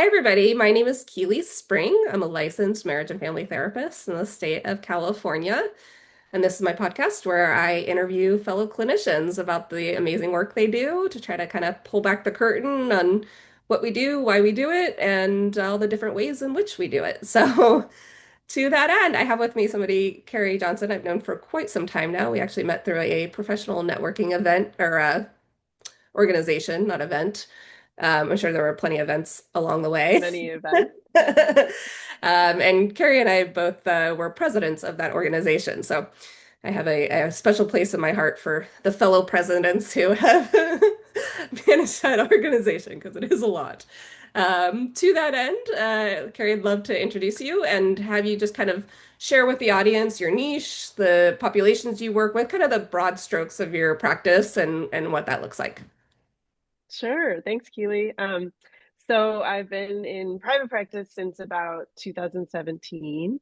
Hi, everybody. My name is Keely Spring. I'm a licensed marriage and family therapist in the state of California. And this is my podcast where I interview fellow clinicians about the amazing work they do to try to kind of pull back the curtain on what we do, why we do it, and all the different ways in which we do it. So, to that end, I have with me somebody, Carrie Johnson, I've known for quite some time now. We actually met through a professional networking event or organization, not event. I'm sure there were plenty of events along the way. Many events. And Carrie and I both were presidents of that organization. So I have a special place in my heart for the fellow presidents who have managed that organization because it is a lot. To that end, Carrie, I'd love to introduce you and have you just kind of share with the audience your niche, the populations you work with, kind of the broad strokes of your practice and what that looks like. Sure. Thanks, Keely. So I've been in private practice since about 2017,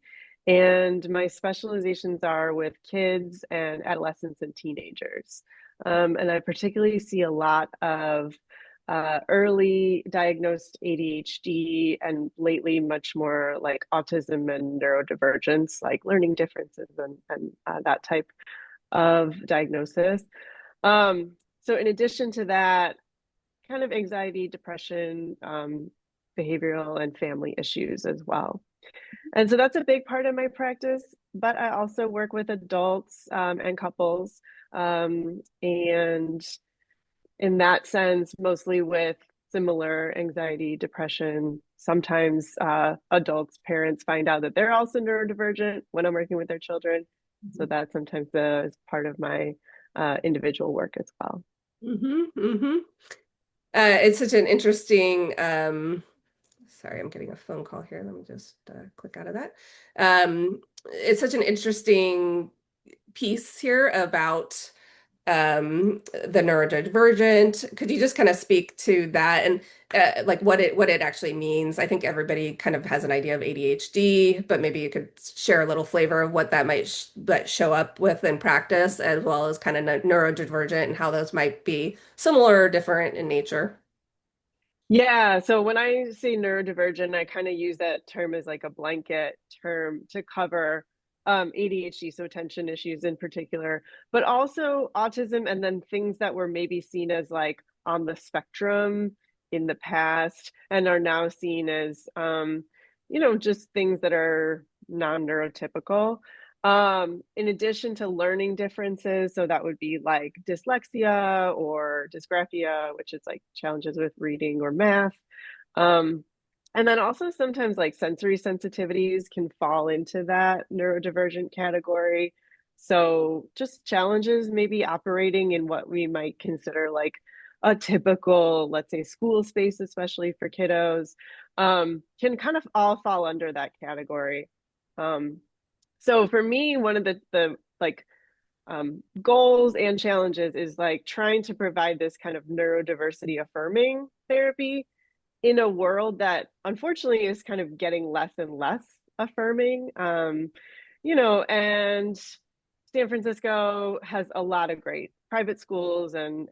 and my specializations are with kids and adolescents and teenagers. And I particularly see a lot of early diagnosed ADHD and lately much more like autism and neurodivergence, like learning differences and that type of diagnosis. So in addition to that, kind of anxiety, depression, behavioral and family issues as well. And so that's a big part of my practice. But I also work with adults and couples. And in that sense, mostly with similar anxiety, depression. Sometimes adults, parents find out that they're also neurodivergent when I'm working with their children. So that sometimes is part of my individual work as well. Hmm. It's such an interesting, sorry, I'm getting a phone call here. Let me just click out of that. It's such an interesting piece here about the neurodivergent. Could you just kind of speak to that and like what it actually means? I think everybody kind of has an idea of ADHD, but maybe you could share a little flavor of what that might sh that show up with in practice, as well as kind of neurodivergent and how those might be similar or different in nature. Yeah, so when I say neurodivergent, I kind of use that term as like a blanket term to cover ADHD, so attention issues in particular, but also autism and then things that were maybe seen as like on the spectrum in the past and are now seen as just things that are non-neurotypical. In addition to learning differences, so that would be like dyslexia or dysgraphia, which is like challenges with reading or math. Um, and then also sometimes like sensory sensitivities can fall into that neurodivergent category. So just challenges maybe operating in what we might consider like a typical, let's say, school space, especially for kiddos, can kind of all fall under that category. Um, so for me, one of the like goals and challenges is like trying to provide this kind of neurodiversity affirming therapy in a world that unfortunately is kind of getting less and less affirming. And San Francisco has a lot of great private schools and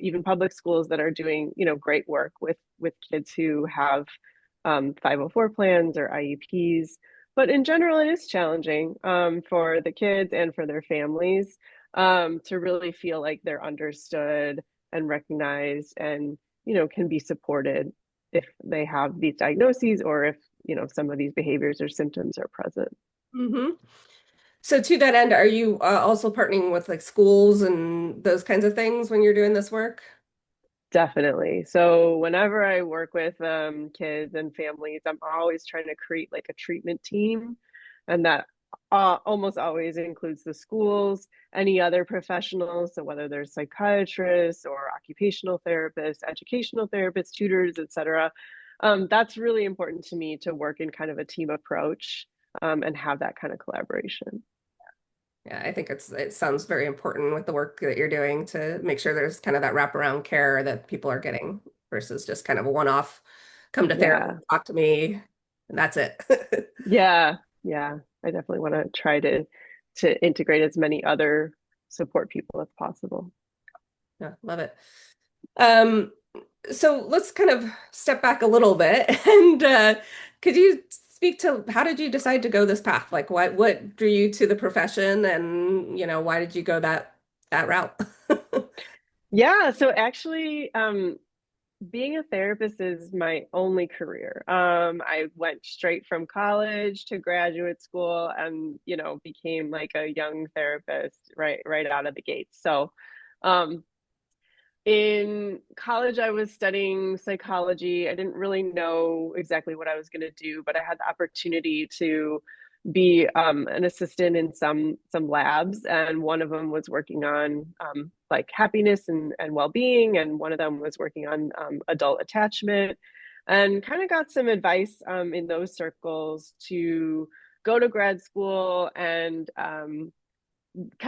even public schools that are doing great work with kids who have 504 plans or IEPs. But in general, it is challenging for the kids and for their families to really feel like they're understood and recognized and can be supported if they have these diagnoses or if some of these behaviors or symptoms are present. Hmm. So to that end, are you also partnering with like schools and those kinds of things when you're doing this work? Definitely. So whenever I work with kids and families, I'm always trying to create like a treatment team, and that almost always includes the schools, any other professionals. So whether they're psychiatrists or occupational therapists, educational therapists, tutors, etc. That's really important to me to work in kind of a team approach and have that kind of collaboration. Yeah, I think it sounds very important with the work that you're doing to make sure there's kind of that wraparound care that people are getting versus just kind of a one-off, come to therapy, Yeah. talk to me, and that's it. Yeah, yeah. I definitely want to try to integrate as many other support people as possible. Yeah, love it. Um, So let's kind of step back a little bit and could you speak to how did you decide to go this path? Like what drew you to the profession and why did you go that route? Yeah, so actually, being a therapist is my only career. I went straight from college to graduate school and, became like a young therapist right out of the gates. So, um, in college, I was studying psychology. I didn't really know exactly what I was going to do, but I had the opportunity to be an assistant in some labs, and one of them was working on like happiness and well-being, and one of them was working on adult attachment, and kind of got some advice in those circles to go to grad school and kind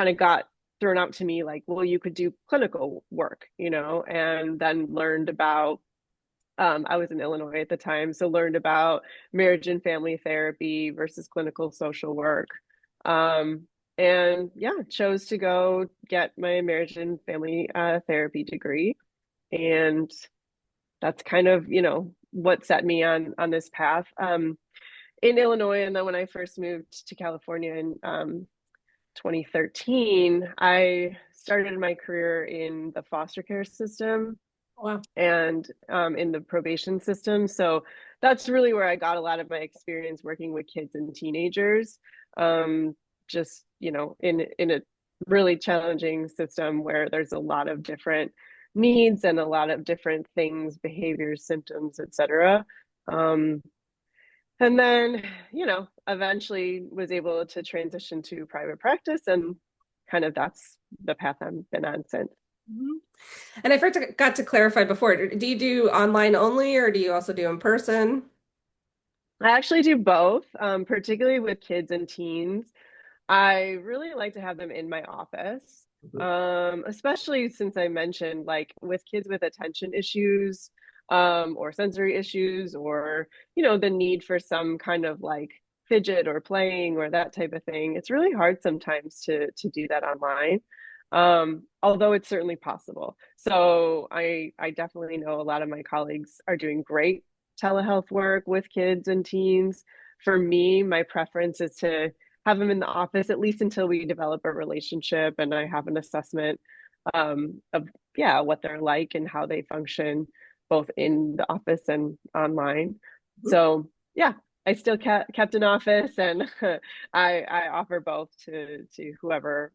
of got thrown out to me like, well, you could do clinical work, and then learned about, I was in Illinois at the time, so learned about marriage and family therapy versus clinical social work. Um, and yeah, chose to go get my marriage and family therapy degree. And that's kind of, what set me on this path. In Illinois, and then when I first moved to California in 2013, I started my career in the foster care system Wow. and in the probation system. So that's really where I got a lot of my experience working with kids and teenagers. Just in a really challenging system where there's a lot of different needs and a lot of different things, behaviors, symptoms, etc. Um, and then, eventually was able to transition to private practice, and kind of that's the path I've been on since. Mhm. And I forgot to clarify before, do you do online only or do you also do in person? I actually do both, particularly with kids and teens. I really like to have them in my office, especially since I mentioned like with kids with attention issues, or sensory issues, or the need for some kind of like fidget or playing or that type of thing. It's really hard sometimes to do that online, although it's certainly possible. So I definitely know a lot of my colleagues are doing great telehealth work with kids and teens. For me, my preference is to have them in the office at least until we develop a relationship and I have an assessment of yeah what they're like and how they function both in the office and online. So yeah, I still kept an office, and I offer both to whoever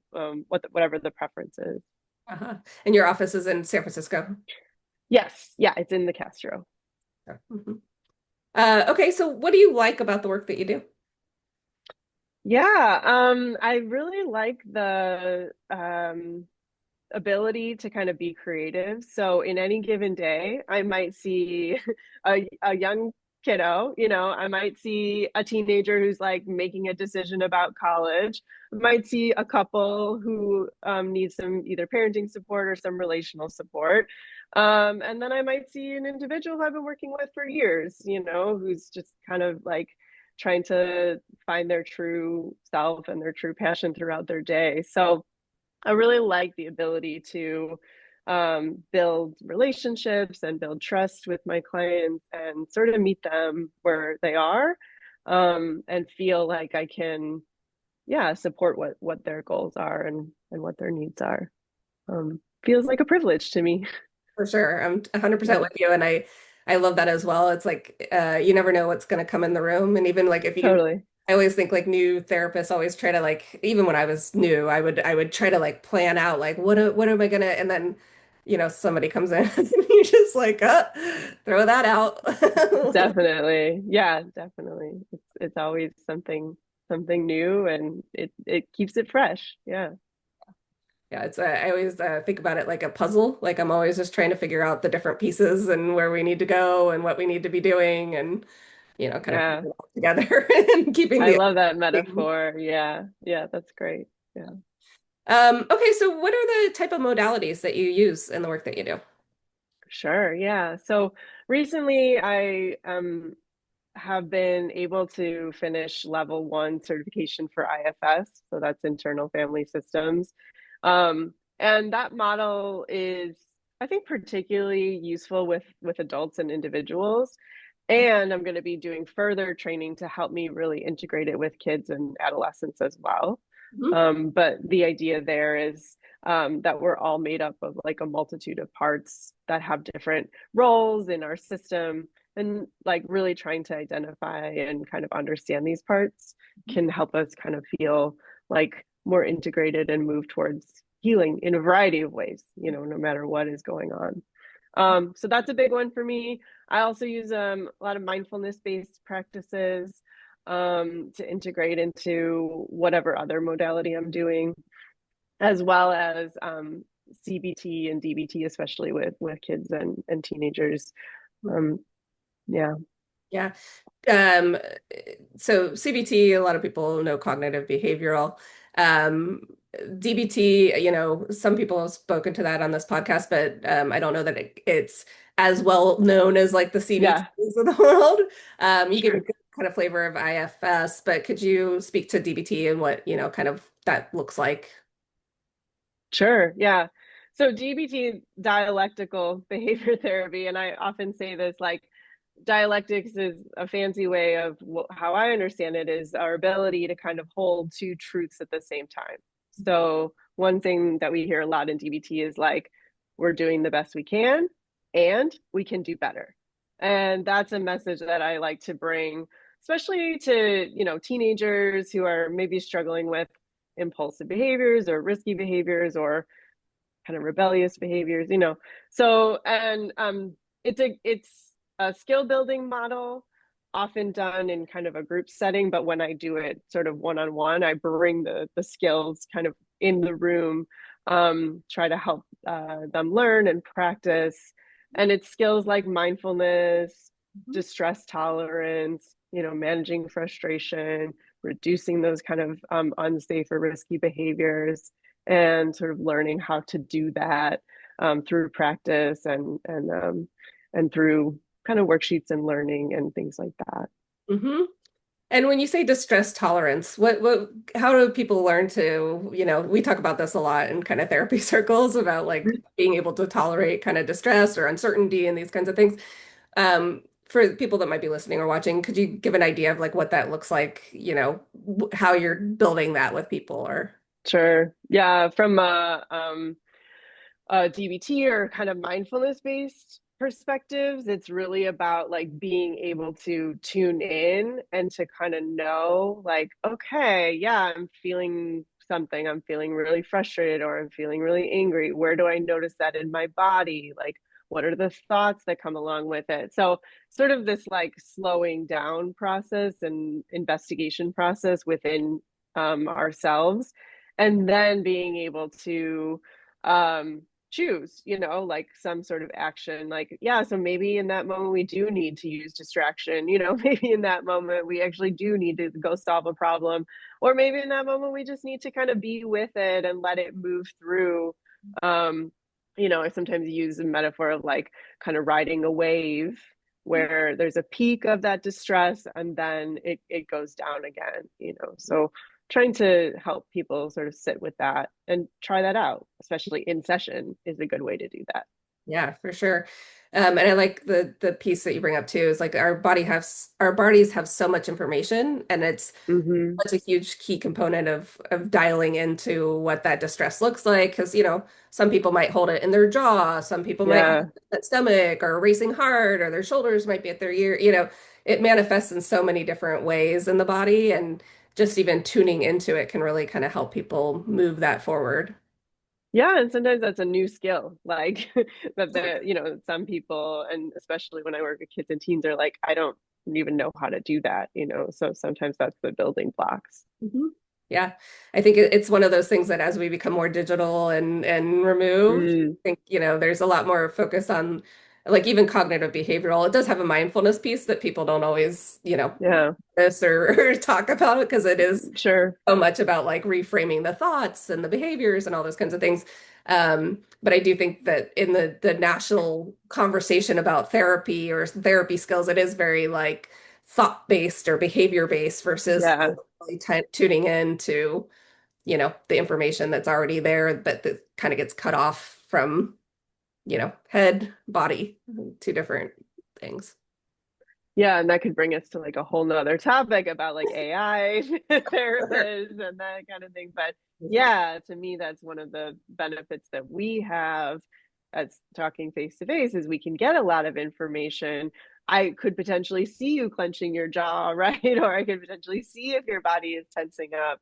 whatever the preference is. Uh-huh. And your office is in San Francisco? Yes, yeah, it's in the Castro. Yeah. Mhm. Okay, so what do you like about the work that you do? Yeah, I really like the ability to kind of be creative. So in any given day, I might see a young kiddo, I might see a teenager who's like making a decision about college. I might see a couple who needs some either parenting support or some relational support. And then I might see an individual who I've been working with for years, who's just kind of like trying to find their true self and their true passion throughout their day. So I really like the ability to build relationships and build trust with my clients and sort of meet them where they are, and feel like I can, yeah, support what their goals are and what their needs are. Feels like a privilege to me. For sure. I'm 100% Yeah, with you. And I love that as well. It's like you never know what's going to come in the room. And even like totally. I always think like new therapists always try to like, even when I was new, I would try to like plan out like, what am I gonna, and then, somebody comes in and you just like, throw that out. Definitely. Yeah, definitely. It's always something new, and it keeps it fresh. Yeah. Yeah, I always think about it like a puzzle. Like I'm always just trying to figure out the different pieces and where we need to go and what we need to be doing and kind of putting Yeah. it all together and keeping I the love that thing. metaphor. Yeah. Yeah, that's great. Yeah. Okay, so what are the type of modalities that you use in the work that you do? Sure. Yeah. So recently I have been able to finish level one certification for IFS. So that's internal family systems. And that model is I think particularly useful with adults and individuals. And I'm going to be doing further training to help me really integrate it with kids and adolescents as well. Mhm. But the idea there is that we're all made up of like a multitude of parts that have different roles in our system. And like really trying to identify and kind of understand these parts can help us kind of feel like more integrated and move towards healing in a variety of ways, no matter what is going on. So that's a big one for me. I also use a lot of mindfulness based practices to integrate into whatever other modality I'm doing, as well as CBT and DBT, especially with kids and teenagers. Um, yeah, Yeah. Um, so CBT, a lot of people know cognitive behavioral. Um, DBT, some people have spoken to that on this podcast, but I don't know that it's as well known as like the yeah, CBTs of the world. You gave a sure. good kind of flavor of IFS, but could you speak to DBT and what, kind of that looks like? Sure. Yeah. So DBT, dialectical behavior therapy, and I often say this like dialectics is a fancy way of how I understand it is our ability to kind of hold two truths at the same time. So one thing that we hear a lot in DBT is like we're doing the best we can and we can do better. And that's a message that I like to bring, especially to, teenagers who are maybe struggling with impulsive behaviors or risky behaviors or kind of rebellious behaviors. So and it's a skill building model, often done in kind of a group setting, but when I do it sort of one on one, I bring the skills kind of in the room, try to help them learn and practice. And it's skills like mindfulness, Mhm. distress tolerance, managing frustration, reducing those kind of unsafe or risky behaviors, and sort of learning how to do that through practice and through kind of worksheets and learning and things like that. hmm And when you say distress tolerance, how do people learn to, we talk about this a lot in kind of therapy circles about like being able to tolerate kind of distress or uncertainty and these kinds of things. For people that might be listening or watching, could you give an idea of like what that looks like, how you're building that with people or? Sure. Yeah, from DBT or kind of mindfulness based perspectives, it's really about like being able to tune in and to kind of know, like, okay, yeah, I'm feeling something. I'm feeling really frustrated or I'm feeling really angry. Where do I notice that in my body? Like, what are the thoughts that come along with it? So, sort of this like slowing down process and investigation process within ourselves, and then being able to um choose, like some sort of action. Like, yeah, so maybe in that moment we do need to use distraction, maybe in that moment we actually do need to go solve a problem, or maybe in that moment we just need to kind of be with it and let it move through. um I sometimes use a metaphor of like kind of riding a wave where there's a peak of that distress and then it goes down again, so trying to help people sort of sit with that and try that out, especially in session, is a good way to do that. Yeah, for sure. And I like the piece that you bring up too, is like our bodies have so much information and it's Mm-hmm. such a huge key component of dialing into what that distress looks like. Because, some people might hold it in their jaw, some people might have Yeah. that stomach or a racing heart, or their shoulders might be at their ear. It manifests in so many different ways in the body, and just even tuning into it can really kind of help people move that forward. Yeah, and sometimes that's a new skill. Like that some people, and especially when I work with kids and teens, are like, I don't even know how to do that. So sometimes that's the building blocks. Mhm. Yeah, I think it's one of those things that as we become more digital and removed, Mm, I think, there's a lot more focus on like even cognitive behavioral. It does have a mindfulness piece that people don't always, yeah, this or talk about because it is sure. so much about like reframing the thoughts and the behaviors and all those kinds of things. But I do think that in the national conversation about therapy or therapy skills, it is very like thought-based or behavior-based versus Yeah. really tuning in to, the information that's already there, but that kind of gets cut off from. head, body, two different things. Yeah, and that could bring us to like a whole nother topic about like AI therapists and that kind of thing. But yeah, to me, that's one of the benefits that we have as talking face to face is we can get a lot of information. I could potentially see you clenching your jaw, right? Or I could potentially see if your body is tensing up,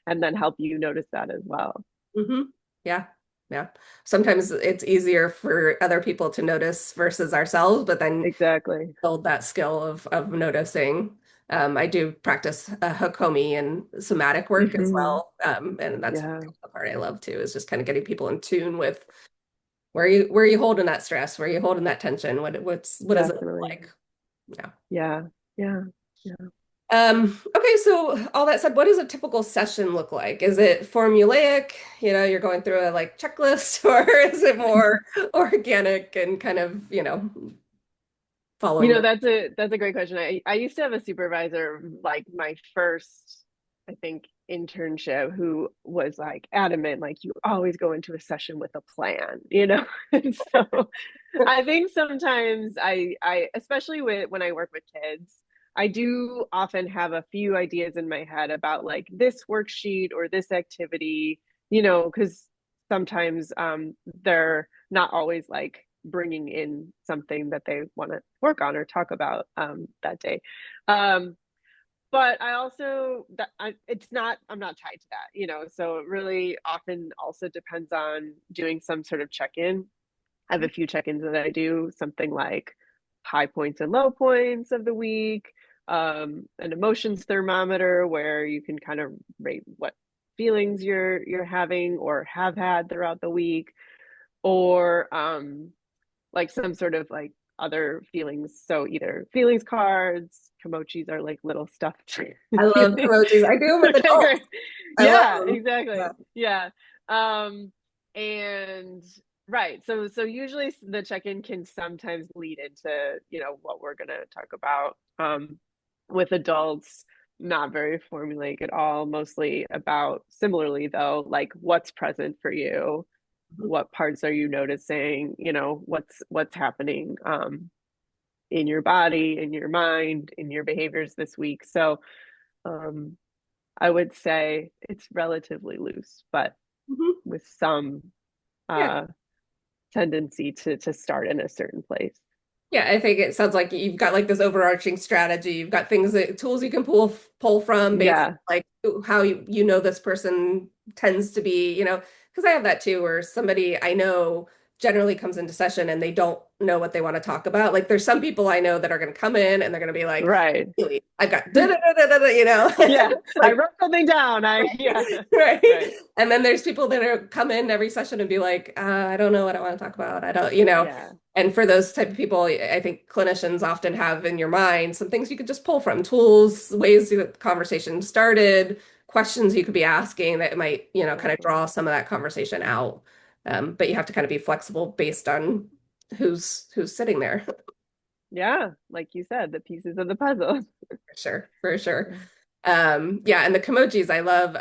and then help you notice that as well. Hmm. Yeah. Yeah. Sometimes it's easier for other people to notice versus ourselves, but then Exactly. build that skill of noticing. I do practice Hakomi and somatic work as Hmm. well. And that's Yeah, the part I love too, is just kind of getting people in tune with where you holding that stress, where you holding that tension, what does it look definitely. like? Yeah. Yeah. Yeah. Yeah. Okay, so all that said, what does a typical session look like? Is it formulaic? You're going through a like checklist, or is it more organic and kind of, following the That's a great question. I used to have a supervisor like my first, I think, internship who was like adamant, like you always go into a session with a plan. And so I think sometimes I especially when I work with kids, I do often have a few ideas in my head about like this worksheet or this activity, because sometimes they're not always like bringing in something that they want to work on or talk about that day. Um, but I also I'm not tied to that, so it really often also depends on doing some sort of check-in. I have a few check-ins that I do, something like high points and low points of the week, an emotions thermometer where you can kind of rate what feelings you're having or have had throughout the week, or like some sort of like other feelings. So either feelings cards, komochis are like little stuffed I love feelings. emojis. I do them with Okay, adults. great. I love Yeah, them. Yeah. exactly. Yeah. And right. So usually the check-in can sometimes lead into, what we're gonna talk about. With adults, not very formulaic at all, mostly about similarly though, like what's present for you, Mhm. what parts are you noticing, what's happening in your body, in your mind, in your behaviors this week. So um I would say it's relatively loose, but Mhm. with some Yeah. uh tendency to start in a certain place. Yeah, I think it sounds like you've got like this overarching strategy. You've got tools you can pull from based on Yeah, like how you know this person tends to be, because I have that too, where somebody I know generally comes into session and they don't know what they want to talk about. Like there's some people I know that are going to come in and they're going to be like, right. "Really, I've got da da da da da," Yeah, It's I like wrote something down. Yeah, right. right. And then there's people that are come in every session and be like, I don't know what I want to talk about. I don't, Yeah, and for those type of people, I think clinicians often have in your mind some things you could just pull from tools, ways to get the conversation started, questions you could be asking that might, kind of exactly. draw some of that conversation out. But you have to kind of be flexible based on who's sitting there. Yeah, like you said, the pieces of the puzzle. For sure, for sure. Yeah, and the Komojis I love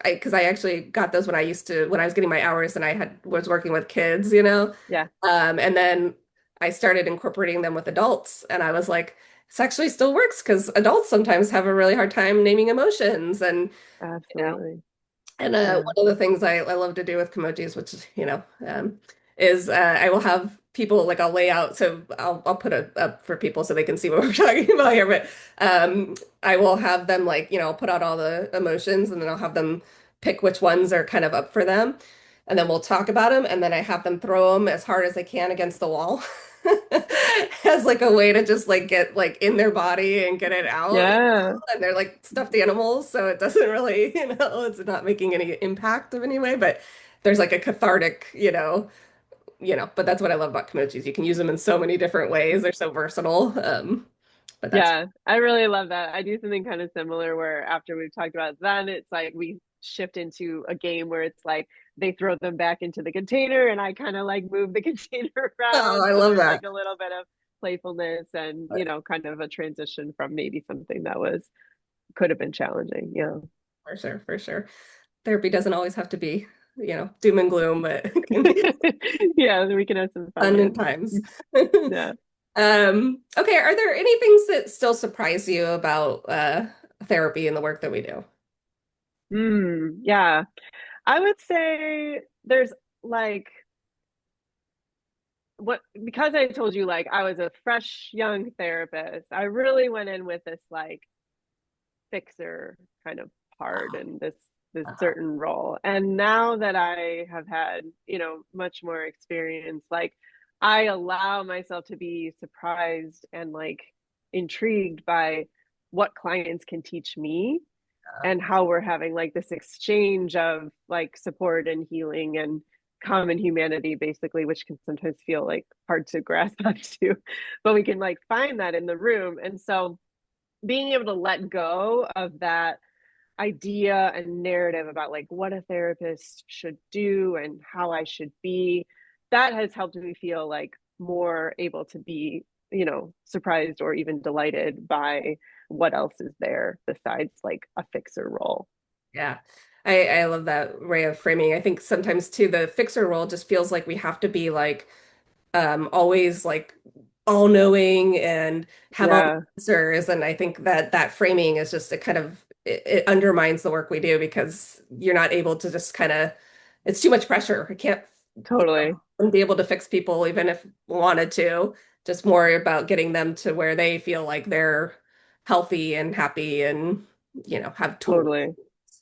because I actually got those when I was getting my hours and I had was working with kids, Yeah, And then I started incorporating them with adults and I was like, this actually still works because adults sometimes have a really hard time naming emotions and you know, absolutely. and Yeah, one of the things I love to do with Komojis, which is, is I will have people like I'll lay out, so I'll put it up for people so they can see what we're talking about here. But I will have them like, I'll put out all the emotions and then I'll have them pick which ones are kind of up for them. And then we'll talk about them, and then I have them throw them as hard as they can against the wall as like a way to just like get like in their body and get it out. yeah, And they're like stuffed animals, so it doesn't really, it's not making any impact of any way, but there's like a cathartic, but that's what I love about kimochis. You can use them in so many different ways. They're so versatile. But that's yeah. I really love that. I do something kind of similar where after we've talked about then it's like we shift into a game where it's like they throw them back into the container and I kind of like move the container oh, around. I So love there's that. like a little bit of playfulness and, kind of a transition from maybe something that could have been challenging. Yeah. For sure, for sure. Therapy doesn't always have to be. doom and gloom, but it can be Yeah, we can have some fun. fun Yeah. in times. Yeah. Okay, are there any things that still surprise you about therapy and the work that we do? Yeah. I would say there's like what because I told you like I was a fresh young therapist, I really went in with this like fixer kind of part and this Uh-huh. certain role. And now that I have had, much more experience, like I allow myself to be surprised and like intrigued by what clients can teach me and how we're having like this exchange of like support and healing and common humanity basically, which can sometimes feel like hard to grasp onto, but we can like find that in the room. And so being able to let go of that idea and narrative about like what a therapist should do and how I should be, that has helped me feel like more able to be, surprised or even delighted by what else is there besides like a fixer role. Yeah. I love that way of framing. I think sometimes too, the fixer role just feels like we have to be like always like all knowing and have all the Yeah, answers. And I think that that framing is just it undermines the work we do because you're not able to just kind of, it's too much pressure. I can't, totally, wouldn't be able to fix people even if wanted to. Just more about getting them to where they feel like they're healthy and happy and, have tools. totally.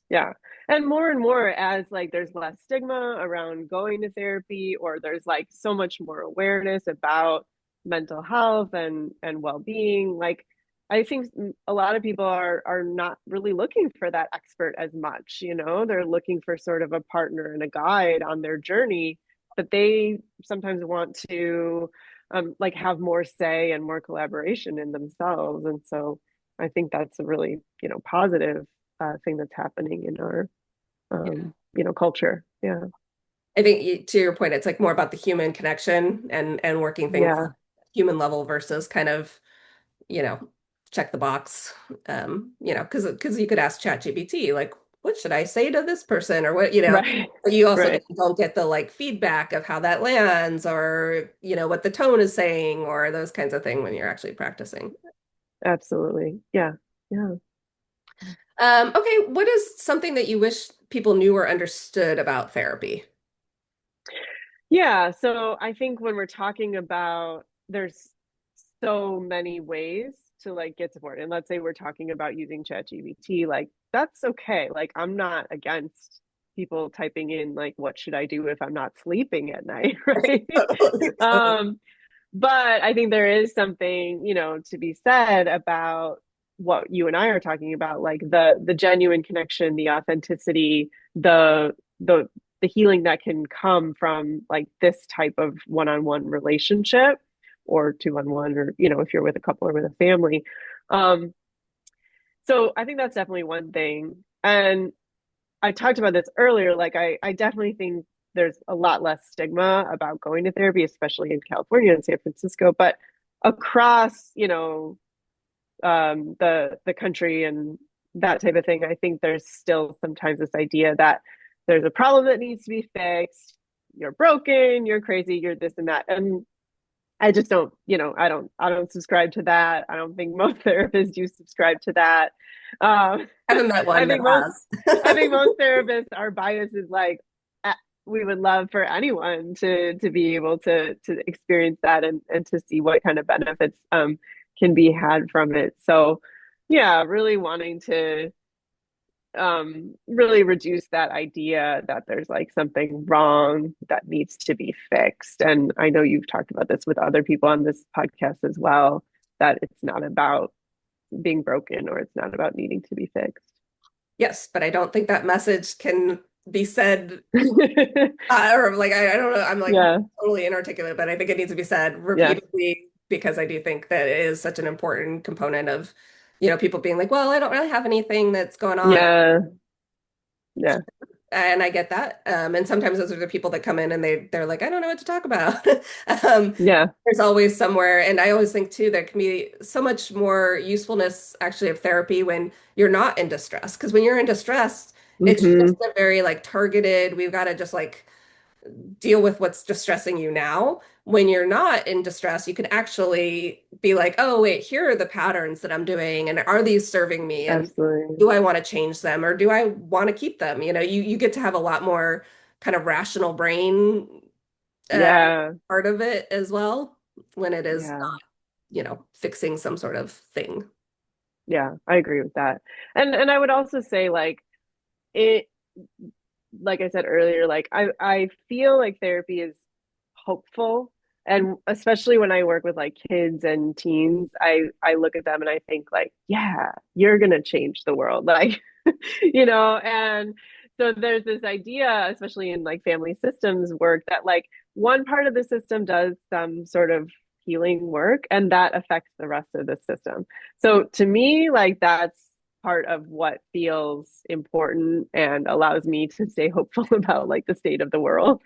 Yeah. And more as like there's less stigma around going to therapy, or there's like so much more awareness about mental health and well-being. Like I think a lot of people are not really looking for that expert as much, they're looking for sort of a partner and a guide on their journey, but they sometimes want to like have more say and more collaboration in themselves. And so I think that's a really, positive thing that's happening in our Yeah. culture. Yeah. I think to your point, it's like more about the human connection and working things Yeah. human level versus kind of, you know, check the box. Because you could ask ChatGPT, like, what should I say to this person? Or Right. but you also Right. don't get the like feedback of how that lands or, what the tone is saying or those kinds of things when you're actually practicing. Absolutely. Yeah. Yeah. Okay, what is something that you wish people knew or understood about therapy? Yeah. So I think when we're talking about there's so many ways to like get support. And let's say we're talking about using ChatGPT, like that's okay. Like I'm not against people typing in like what should I do if I'm not sleeping at night, right? Totally. um But I think there is something, to be said about what you and I are talking about, like the genuine connection, the authenticity, the the healing that can come from like this type of one-on-one relationship or two-on-one, or if you're with a couple or with a family. Um, so I think that's definitely one thing. And I talked about this earlier. Like I definitely think there's a lot less stigma about going to therapy, especially in California and San Francisco, but across, the country and that type of thing, I think there's still sometimes this idea that there's a problem that needs to be fixed. You're broken, you're crazy, you're this and that. And I just don't, I don't subscribe to that. I don't think most therapists do subscribe to that. Um, I haven't met I one that think most, I think has. most therapists, our bias is like, we would love for anyone to be able to experience that and to see what kind of benefits can be had from it. So, yeah, really wanting to really reduce that idea that there's like something wrong that needs to be fixed. And I know you've talked about this with other people on this podcast as well, that it's not about being broken or it's not about needing to be fixed. Yes, but I don't think that message can be said, or like I don't know. I'm like Yeah, totally inarticulate, but I think it needs to be said yeah, repeatedly because I do think that it is such an important component of, people being like, well, I don't really have anything that's going on. yeah, yeah, And I get that. And sometimes those are the people that come in and they're like, I don't know what to talk about. yeah, There's always somewhere, and I always think too there can be so much more usefulness actually of therapy when you're not in distress. Because when you're in distress, It's just Hmm. a very like targeted, we've got to just like deal with what's distressing you now. When you're not in distress, you can actually be like, oh, wait, here are the patterns that I'm doing, and are these serving me? And Absolutely. do I want to change them or do I want to keep them? You get to have a lot more kind of rational brain uh, Yeah. part of it as well when it is Yeah. not, fixing some sort of thing. Yeah. I agree with that. And I would also say like it like I said earlier, like I feel like therapy is hopeful. And especially when I work with like kids and teens, I look at them and I think like, yeah, you're gonna change the world. Like, and so there's this idea, especially in like family systems work, that like one part of the system does some sort of healing work and that affects the rest of the system. So to me, like that's part of what feels important and allows me to stay hopeful about like the state of the world,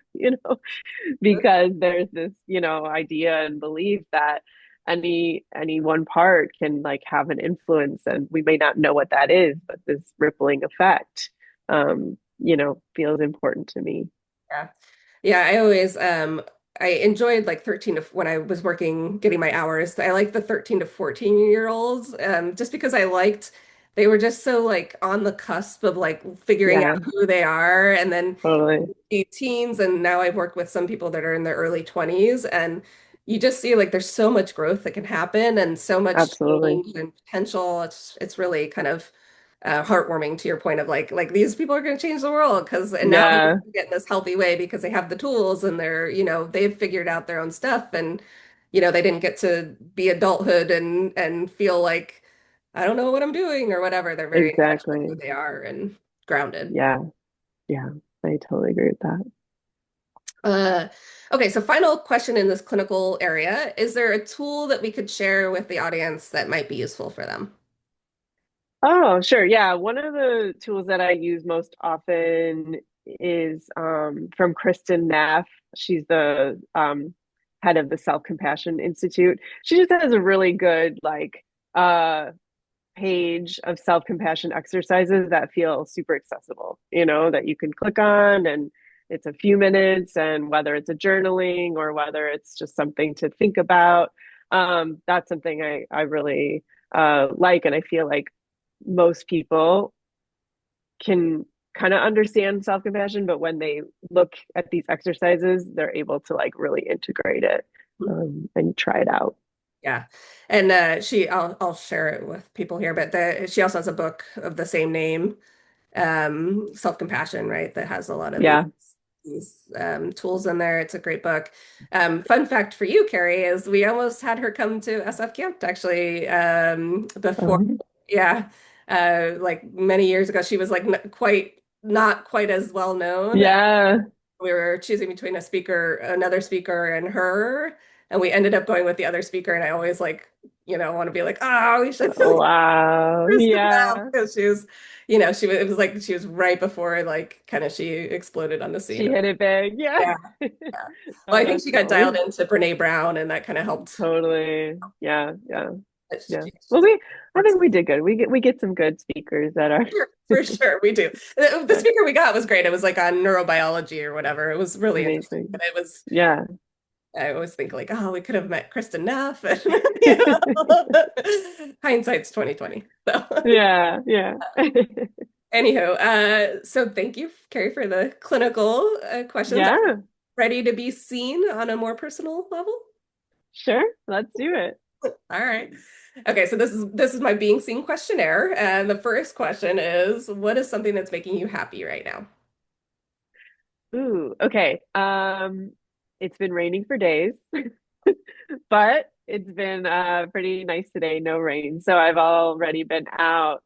because there's this, idea and belief that any one part can like have an influence and we may not know what that is, but this rippling effect feels important to me. Yeah. Yeah, I enjoyed like 13 to when I was working getting my hours. I liked the 13 to 14-year olds just because I liked they were just so like on the cusp of like figuring Yeah, out who they are, and then totally. teens, and now I've worked with some people that are in their early 20s, and you just see like there's so much growth that can happen and so much Absolutely. change and potential. It's really kind of heartwarming to your point of like these people are going to change the world because and now they Yeah, get in this healthy way because they have the tools and they're they've figured out their own stuff, and they didn't get to be adulthood and feel like I don't know what I'm doing or whatever. They're very in touch with who exactly. they are and grounded. Yeah, yeah. I totally agree with that. Uh, okay, so final question in this clinical area. Is there a tool that we could share with the audience that might be useful for them? Oh, sure. Yeah. One of the tools that I use most often is from Kristen Neff. She's the head of the Self-Compassion Institute. She just has a really good like page of self-compassion exercises that feel super accessible, that you can click on and it's a few minutes, and whether it's a journaling or whether it's just something to think about, that's something I really like, and I feel like most people can kind of understand self-compassion, but when they look at these exercises, they're able to like really integrate it and try it out. Yeah. And I'll share it with people here, but she also has a book of the same name, Self-Compassion, right? That has a lot of these Yeah. tools in there. It's a great book. Fun fact for you, Carrie, is we almost had her come to SF Camp actually before. Um, Yeah. Like many years ago, she was like not quite as well known. yeah. We were choosing between another speaker, and her, and we ended up going with the other speaker. And I always like, want to be like, oh, we should Wow. Kristen now Yeah. because it was like she was right before like kind of she exploded on the scene. She hit it big. Yeah. Yeah, yeah. Well, Oh, I think that's she got dialed funny. into Brene Brown, and that kind of helped. Totally. Yeah. Yeah. Yeah. Well, She's I think we did good. We get some good speakers that are. sure, for sure, we do. The speaker we got was great. It was like on neurobiology or whatever. It was really interesting, Amazing. but it was. Yeah. I always think like, oh, we could have met Kristen Neff. And, you know, hindsight's 2020. So, Yeah. Yeah. anywho, so thank you, Carrie, for the clinical questions. Are you Yeah. ready to be seen on a more personal level? Sure. Let's do it. All right. Okay, so this is my being seen questionnaire, and the first question is, what is something that's making you happy right now? Ooh, okay. It's been raining for days, but it's been pretty nice today, no rain. So I've already been out.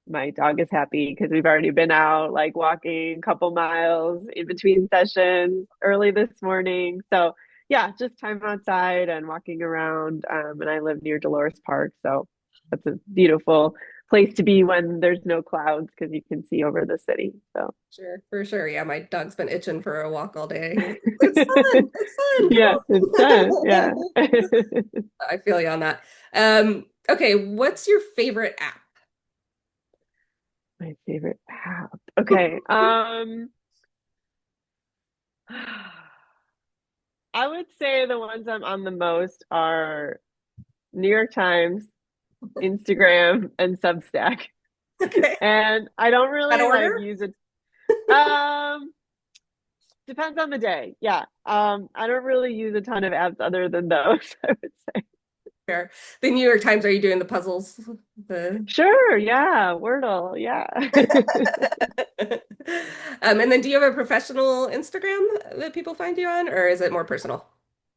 My dog is happy because we've already been out like walking a couple miles in between sessions early this morning. So yeah, just time outside and walking around. And I live near Dolores Park, so that's a beautiful place to be when there's no clouds because you can see over the city. So Sure, for sure. Yeah, my dog's been itching for a walk all day. He's like, it's fun. It's fun. yeah, it's done. Come Yeah. on. I feel you on that. Okay, what's your favorite app? My favorite app. Okay. I would say the ones I'm on the most are New York Times, Instagram, and Substack. Okay. And I don't That really like order? use it. Um, Depends on the day. Yeah. I don't really use a ton of apps other than those, I would say. Fair. The New York Times, are you doing the puzzles? The Sure, yeah. Wordle, yeah. and then do you have a professional Instagram that people find you on, or is it more personal?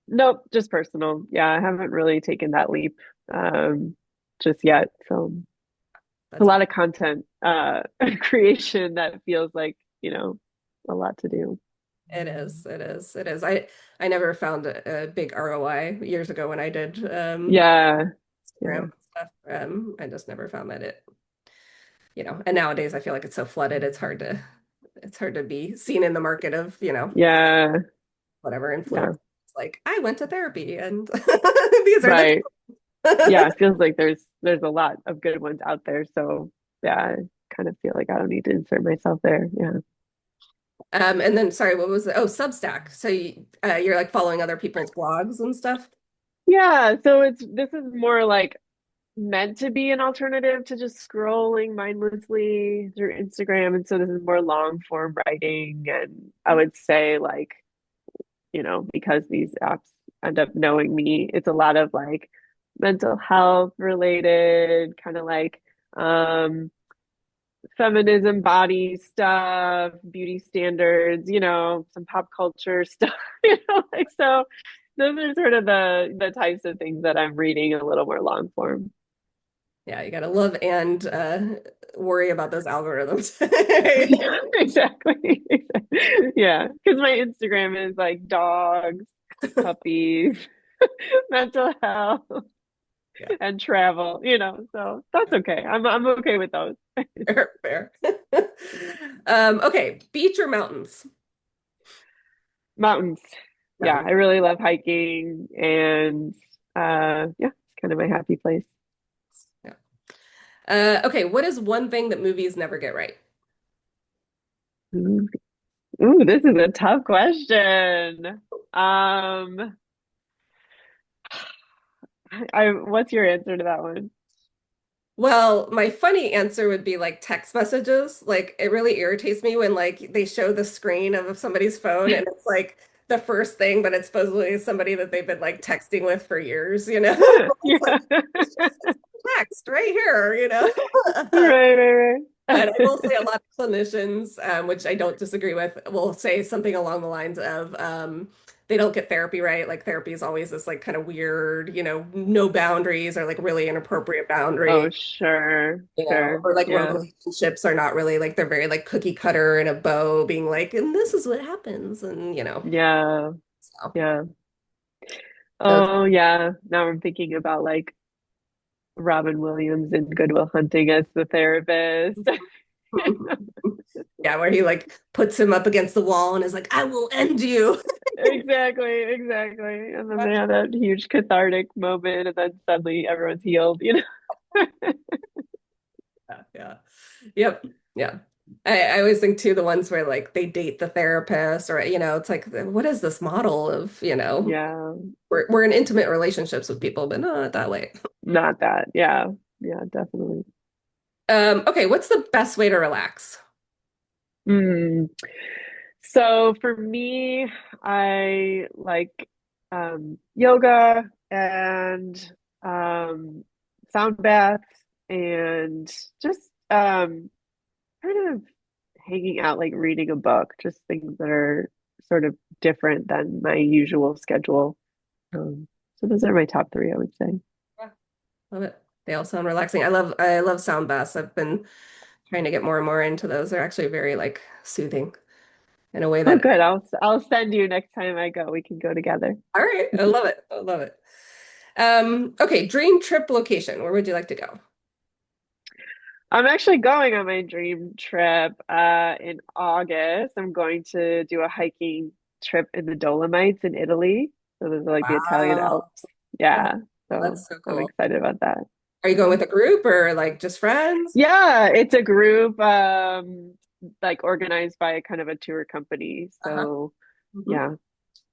Nope, just personal. Yeah, I haven't really taken that leap just yet. So a That's lot of content creation that feels like, a lot to do. it is. It is. It is. I never found a big ROI years ago when I did Yeah, yeah, Instagram stuff. I just never found that and nowadays I feel like it's so flooded, it's hard to be seen in the market of, yeah, whatever influence. yeah. It's like, I went to therapy and these are the Right. Yeah, it feels like there's a lot of good ones out there. So yeah, I kind of feel like I don't need to insert myself there. Yeah. and then sorry, what was it? Oh, Substack. So you're like following other people's blogs and stuff. Yeah, so this is more like meant to be an alternative to just scrolling mindlessly through Instagram. And so this is more long form writing. And I would say, like, because these apps end up knowing me, it's a lot of like mental health related, kind of like feminism, body stuff, beauty standards, some pop culture stuff, like so. Those are sort of the types of things that I'm reading a little more long form. Yeah, you gotta love and worry about those algorithms. Yeah, exactly. Yeah, because my Instagram is like dogs, puppies, mental health, Yeah, and travel, so that's okay. I'm okay with those. fair, fair. Okay, beach or mountains? Mountains. Yeah, I Mountains. really love hiking and yeah, it's kind of my happy place. Yeah. Okay, what is one thing that movies never get right? Ooh, Ooh, this is a tough question. Um, what's your answer to that one? Well, my funny answer would be like text messages. Like it really irritates me when like they show the screen of somebody's phone and it's like the first thing, but it's supposedly somebody that they've been like texting with for years, you know? It's like Yeah. it's just text right here. Right, right, And I will say a right. lot of clinicians, which I don't disagree with, will say something along the lines of they don't get therapy right. Like therapy is always this like kind of weird, no boundaries or like really inappropriate Oh, boundaries, sure, sure. or like Yeah, relationships are not really like they're very like cookie cutter and a bow being like, and this is what happens. And yeah, so yeah. those, Oh, yeah. Now I'm thinking about like Robin Williams in Good Will Hunting as the therapist. yeah, where he like puts him up against the wall and is like, I will end you. Exactly, exactly. And then they have that huge cathartic moment, and then suddenly everyone's healed. Yeah, yeah. Yep. Yeah. I always think too the ones where like they date the therapist or it's like what is this model of, Yeah, we're in intimate relationships with people, but not that way. not that. Yeah, yeah, definitely. Okay, what's the best way to relax? Mm. So for me, I like yoga and sound baths and just kind of hanging out, like reading a book, just things that are sort of different than my usual schedule. So those are my top three, I would say. Yeah, love it. They all sound relaxing. I love sound baths. I've been trying to get more and more into those. They're actually very like soothing in a way Oh, that good. I'll send you next time I go. We can go together. all right, I love it. I love it. Okay, dream trip location. Where would you like to go? I'm actually going on my dream trip in August. I'm going to do a hiking trip in the Dolomites in Italy. So those are like the Italian Wow. Alps. Yeah. So That's so I'm cool. excited about that. Are you going with a group or like just friends? Yeah, it's a group like organized by kind of a tour company. Uh-huh. So Hmm. yeah,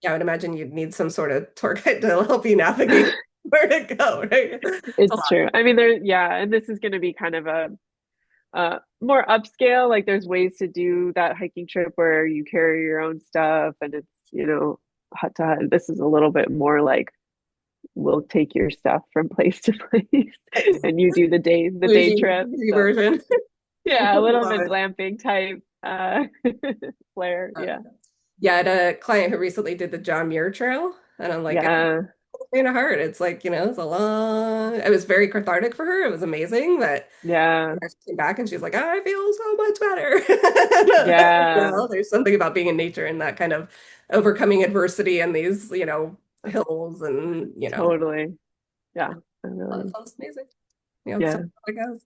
Yeah, I would imagine you'd need some sort of tour guide to help you navigate where to go, right? It's a it's lot. true. I mean, there, yeah, and this is going to be kind of a more upscale. Like there's ways to do that hiking trip where you carry your own stuff and it's, hut to hut. This is a little bit more like we'll take your stuff from place to place Nice. and you do the day trip. Bougie So version. yeah, a little Love bit it. glamping type flair. Yeah. Yeah, I had a client who recently did the John Muir Trail, and I'm like, it's Yeah. kind of hard. It's like, it's a long, it was very cathartic for her. It was amazing that Yeah. she came back and she's like, I feel so much better. Yeah. There's something about being in nature and that kind of overcoming adversity and these, hills and, Totally. Yeah. I oh, that really, sounds amazing. So yeah. I guess.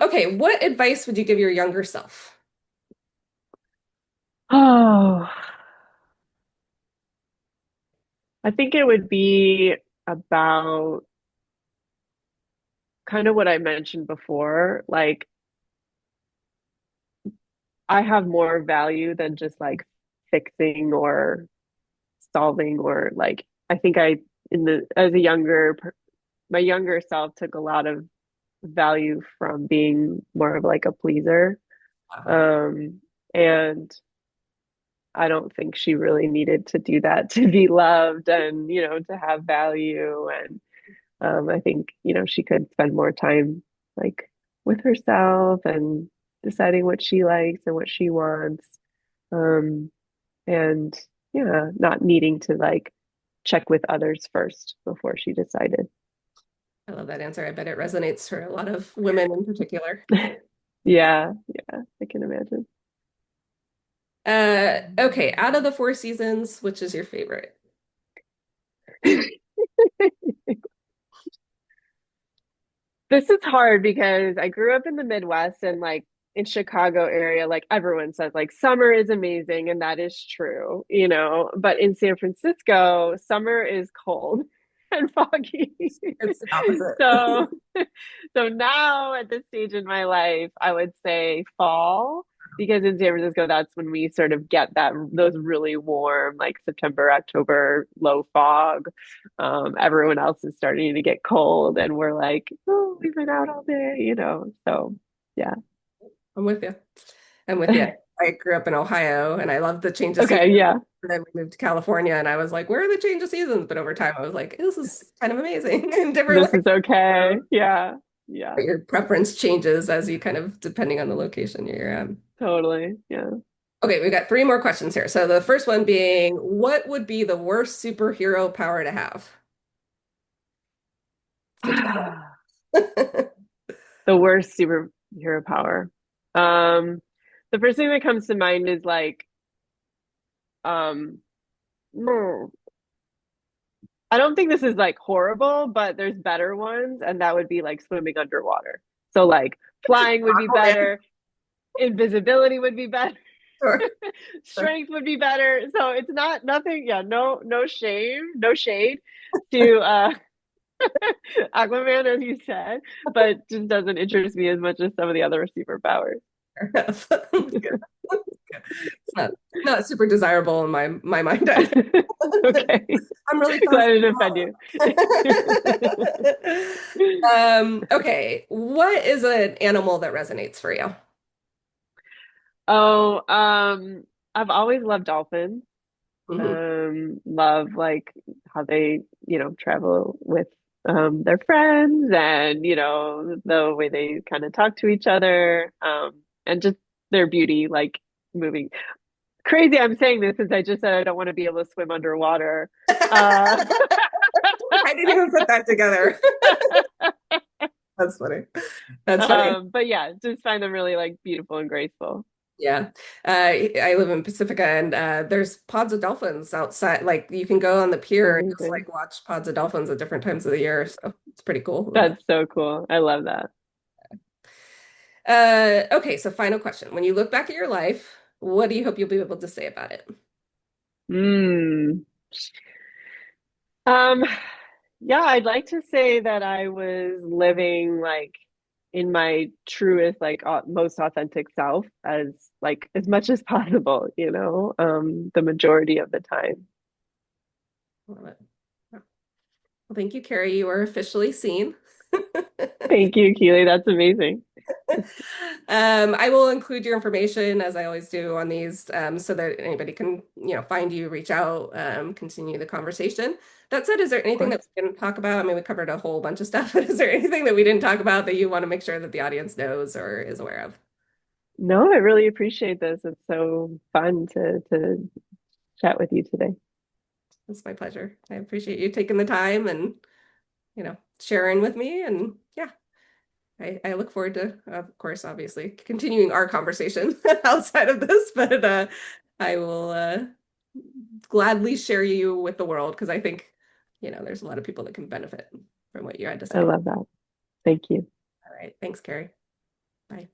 Okay, what advice would you give your younger self? Oh, I think it would be about kind of what I mentioned before. Like, I have more value than just like fixing or solving or like, I think as a my younger self took a lot of value from being more of like a pleaser. Uh-huh. Um, and I don't think she really needed to do that to be loved and, to have value. And I think, she could spend more time like with herself and deciding what she likes and what she wants. Um, and yeah, not needing to like check with others first before she decided. I love that answer. I bet it resonates for a lot of women in particular. Yeah, yeah, I can imagine. Okay, out of the four seasons, which is your favorite? This is hard because I grew up in the Midwest and like in Chicago area, like everyone says like summer is amazing and that is true, but in San Francisco, summer is cold and foggy. It's the opposite. So so now at this stage in my life, I would say fall because in San Francisco that's when we sort of get those really warm like September, October low fog. Everyone else is starting to get cold and we're like, oh, we've been out all day. So yeah. I'm with you. I'm with you. I grew up in Ohio and I loved the change of seasons. Okay, yeah. And then we moved to California and I was like, where are the change of seasons? But over time, I was like, this is kind of amazing in different This ways. is okay. Yeah. Yeah. But your preference changes as you kind of depending on the location you're at. Totally. Yeah. Okay, we've got three more questions here. So the first one being, what would be the worst superhero power to have? It's a tough one. The worst superhero power. Um, the first thing that comes to mind is like, um, no, I don't think this is like horrible, but there's better ones, and that would be like swimming underwater. So like flying would be Aquaman. better, invisibility would be better, Sure, sure. strength would be better. So it's not nothing, yeah, no shame, no shade to Aquaman, as you said, but just doesn't interest me as much as some of the other superpowers. Fair enough. Good. It's not super desirable in my mind either. Okay. I'm really Glad fast. I didn't offend you. Okay. What is an animal that resonates for you? Oh, I've always loved dolphins. Hmm. Love like how they, travel with their friends and, the way they kind of talk to each other. And just their beauty, like moving. Crazy I'm saying this since I just said I don't want to be able to swim underwater. Uh I didn't even put that together. That's funny. That's funny. but yeah, just find them really like beautiful and graceful. Yeah. I live in Pacifica and there's pods of dolphins outside. Like you can go on the pier and just Amazing. like watch pods of dolphins at different times of the year. So it's pretty cool. That's so cool. I love that. Okay, so final question. When you look back at your life, what do you hope you'll be able to say about it? Mm. Um, Yeah, I'd like to say that I was living like in my truest, like most authentic self as much as possible, the majority of the time. Love it. Well, thank you, Carrie. You are officially seen. Thank you, Keely. That's amazing. I will include your information as I always do on these, so that anybody can, find you, reach out, continue the conversation. That said, is there Of anything that course. we didn't talk about? I mean, we covered a whole bunch of stuff, but is there anything that we didn't talk about that you want to make sure that the audience knows or is aware of? No, I really appreciate this. It's so fun to chat with you today. It's my pleasure. I appreciate you taking the time and, sharing with me. And yeah, I look forward to, of course, obviously, continuing our conversation outside of this, but I will gladly share you with the world because I think, there's a lot of people that can benefit from what you had to I say. love that. Thank you. All right. Thanks, Carrie. Bye.